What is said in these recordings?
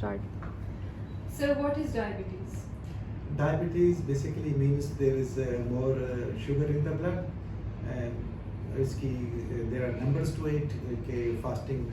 Start. Sir, what is diabetes? Diabetes basically means there is more sugar in the blood, and there are numbers to it. Okay, fasting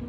2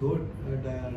2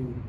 2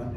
1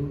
2.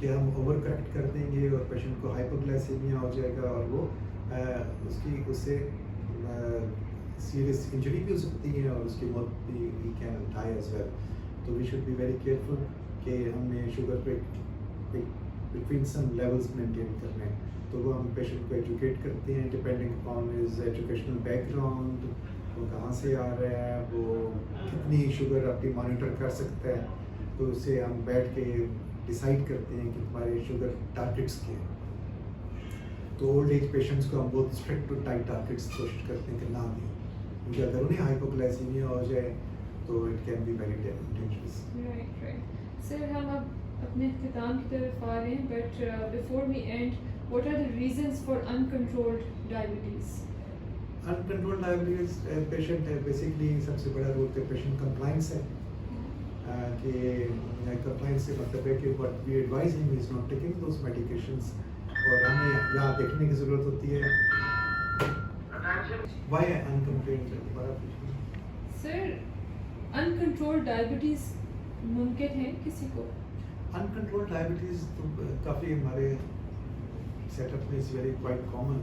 کہ ہم over correct کر دیں گے اور patient کو ہائپوگلائسیمیا ہو جائے گا اور وہ اس سے سیریس انجری بھی ہو سکتی ہے اور اس کی موت بھی we can die as well. تو we should be very careful کہ ہم نے شوگر پہ بٹوین سم لیولس مینٹین کرنے ہیں. تو وہ ہم پیشنٹ کو ایجوکیٹ کرتے ہیں depending upon his educational back ground, وہ کہاں سے آ رہا ہے, وہ کتنی شوگر اپنی مانیٹر کر سکتا ہے. تو اس سے ہم بیٹھ کے ڈیسائیڈ کرتے ہیں کہ ہمارے شوگر ٹارگیٹس کیا ہیں. تو اولڈ ایج پیشنٹس کو ہم بہت اسٹرکٹ ٹائٹ ٹارگیٹس کوشش کرتے ہیں کہ نہ دیں, کیونکہ اگر انہیں ہائپوگلائسیمیا ہو جائے تو it can be very dangerous. Right right sir, ہم اب اپنے اختتام کی طرف آ رہے ہیں, but before we end, what are the reasons for uncontrolled diabetes? Uncontrolled diabetes patient basically سب سے بڑا رول تو پیشنٹ کمپلائنس ہے. کہ کمپلائنس سے مطلب ہے کہ what we advise him is not taking those medications. اور ہمیں یہاں دیکھنے کی ضرورت ہوتی ہے why uncontrolled. Sir, uncontrolled diabetes ممکن ہے کسی کو؟ Uncontrolled diabetes تو کافی ہمارے سیٹ اپ میں ویری کوائٹ کامن,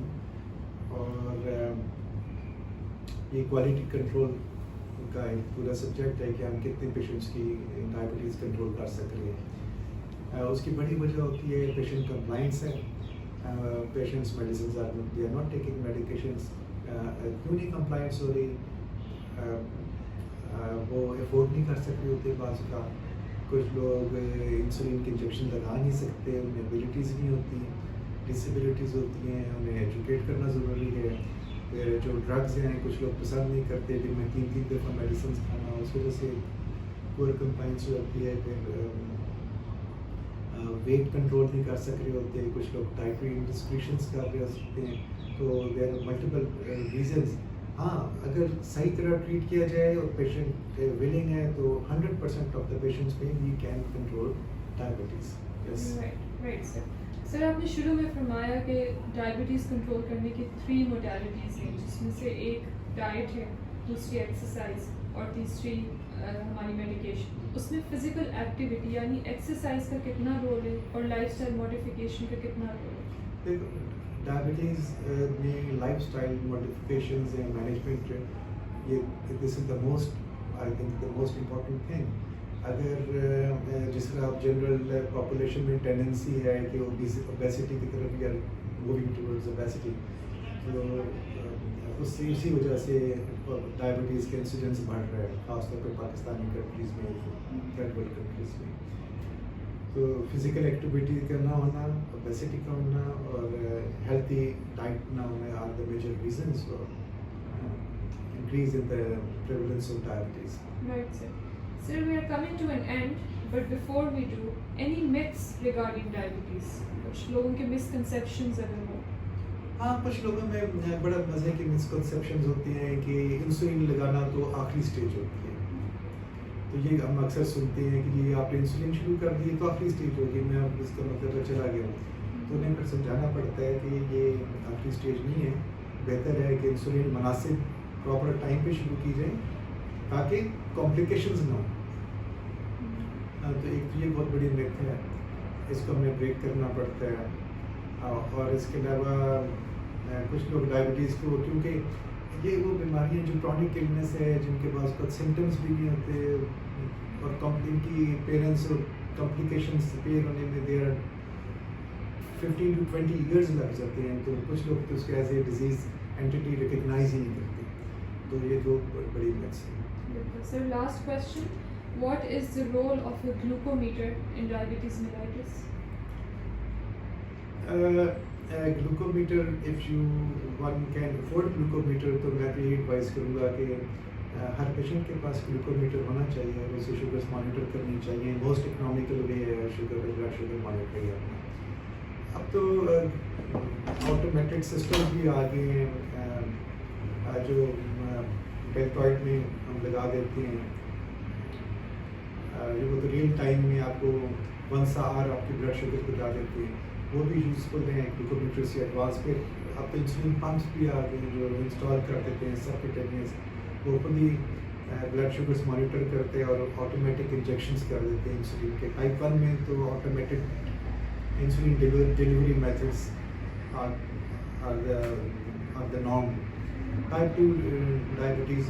اور یہ کوالٹی کنٹرول کا ایک پورا سبجیکٹ ہے کہ ہم کتنے پیشنٹس کی ڈائبٹیز کنٹرول کر سک رہے ہیں. اس کی بڑی وجہ ہوتی ہے پیشنٹ کمپلائنس ہے. Patients medicines are not taking medications. کیوں نہیں کمپلائنس ہو رہی؟ وہ افورڈ نہیں کر سکتے ہوتے بعض کا. کچھ لوگ انسولین کے انجیکشن لگا نہیں سکتے, انہیں ایبلٹیز نہیں ہوتی, ڈسیبلٹیز ہوتی ہیں, انہیں ایجوکیٹ کرنا ضروری ہے. پھر جو ڈرگز ہیں کچھ لوگ پسند نہیں کرتے, دن میں 3 دفعہ میڈیسنس کھانا, اس وجہ سے پور کمپلائنس ہو جاتی ہے. پھر ویٹ کنٹرول نہیں کر سک رہے ہوتے, کچھ لوگ ڈائٹری انڈسکریشنس کر رہے ہوتے ہیں. تو دیر آر ملٹیپل ریزنس. ہاں, اگر صحیح طرح ٹریٹ کیا جائے اور پیشنٹ ولنگ ہے تو 100% آف دا پیشنٹس میں we can control diabetes. Right sir. Sir, آپ نے شروع میں فرمایا کہ ڈائبٹیز کنٹرول کرنے کی 3 موڈیلٹیز ہیں, جس میں سے ایک ڈائٹ ہے, دوسری ایکسرسائز اور تیسری ہماری میڈیکیشن. اس میں فزیکل ایکٹیویٹی یعنی ایکسرسائز کا کتنا رول ہے اور لائف اسٹائل موڈیفیکیشن کا کتنا رول ہے؟ ڈائبٹیز میں لائف اسٹائل موڈیفکیشنز ہیں, مینجمنٹ, یہ this is the most I think the most important thing. اگر جس طرح آپ جنرل پاپولیشن میں ٹینڈنسی ہے کہ اوبیسٹی کی طرف we are moving towards obesity, تو اسی وجہ سے ڈائبٹیز کے انسیڈنس بڑھ رہا ہے, خاص طور پہ پاکستانی کنٹریز میں, تھرڈ ورلڈ کنٹریز میں. تو فزیکل ایکٹیویٹی کا نہ ہونا, اوبیسٹی کا ہونا اور ہیلتھی ڈائٹ نہ ہونا are the major reasons for increase in the prevalence of diabetes. Right, sir. Sir, we are coming to an end, but before we do, any myths regarding diabetes? کچھ لوگوں کے misconceptions اگر ہوں. ہاں, کچھ لوگوں میں بڑا مزے کی مسکنسیپشنز ہوتی ہیں کہ انسولین لگانا تو آخری سٹیج ہوتی ہے. تو یہ ہم اکثر سنتے ہیں کہ یہ آپ نے انسولین شروع کر دی تو آخری سٹیج ہوگی, میں اب اس کا مطلب چلا گیا ہوں. تو انہیں پھر سمجھانا پڑتا ہے کہ یہ آخری سٹیج نہیں ہے. بہتر ہے کہ انسولین مناسب پراپر ٹائم پہ شروع کی جائے تاکہ کمپلیکیشنز نہ ہوں. تو ایک تو یہ بہت بڑی میتھ ہے, اس کو ہمیں بریک کرنا پڑتا ہے. اور اس کے علاوہ کچھ لوگ ڈائبٹیز کو, کیونکہ یہ وہ بیماریاں جو کرونک النس ہے جن کے پاس کچھ سمٹمس بھی نہیں ہوتے اور ان کی پیرنٹس اور کمپلیکیشنس پیر ہونے میں دیر 15 to 20 ایئرز لگ جاتے ہیں. تو کچھ لوگ تو اس کو as a disease entity recognise ہی نہیں کرتے. تو یہ دو بڑی میتھس ہیں. Sir, last question. What is the role of a glucometer in diabetes mellitus? Glucometer, if one can afford glucometer, تو میں تو یہ ایڈوائز کروں گا کہ ہر پیشنٹ کے پاس گلوکومیٹر ہونا چاہیے اور اسے شوگرس مانیٹر کرنی چاہیے. موسٹ اکنامیکل وے ہے شوگر بلڈ شوگر مانیٹر کرنا. اب تو آٹومیٹک سسٹم بھی آ گئے ہیں جو ڈیلٹوائڈ میں ہم لگا دیتے ہیں. وہ تو ریئل ٹائم میں آپ کو ونس آور آپ کی بلڈ شوگر بتا دیتے ہیں. وہ بھی یوزفل ہیں گلوکومیٹر سے ایڈوانس. پہ اب تو انسولین پمپس بھی آ گئے ہیں جو انسٹال کر دیتے ہیں سبکوٹینیس. وہ اوپنلی بلڈ شوگرس مانیٹر کرتے ہیں اور آٹومیٹک انجیکشنس کر دیتے ہیں انسولین کے. ٹائپ 1 میں تو automatic insulin delivery methods are the norm. Type 2 diabetes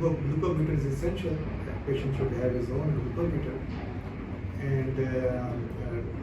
glucometer is essential. The patient should have his own glucometer, and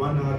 1 hour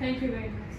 Thank you very much.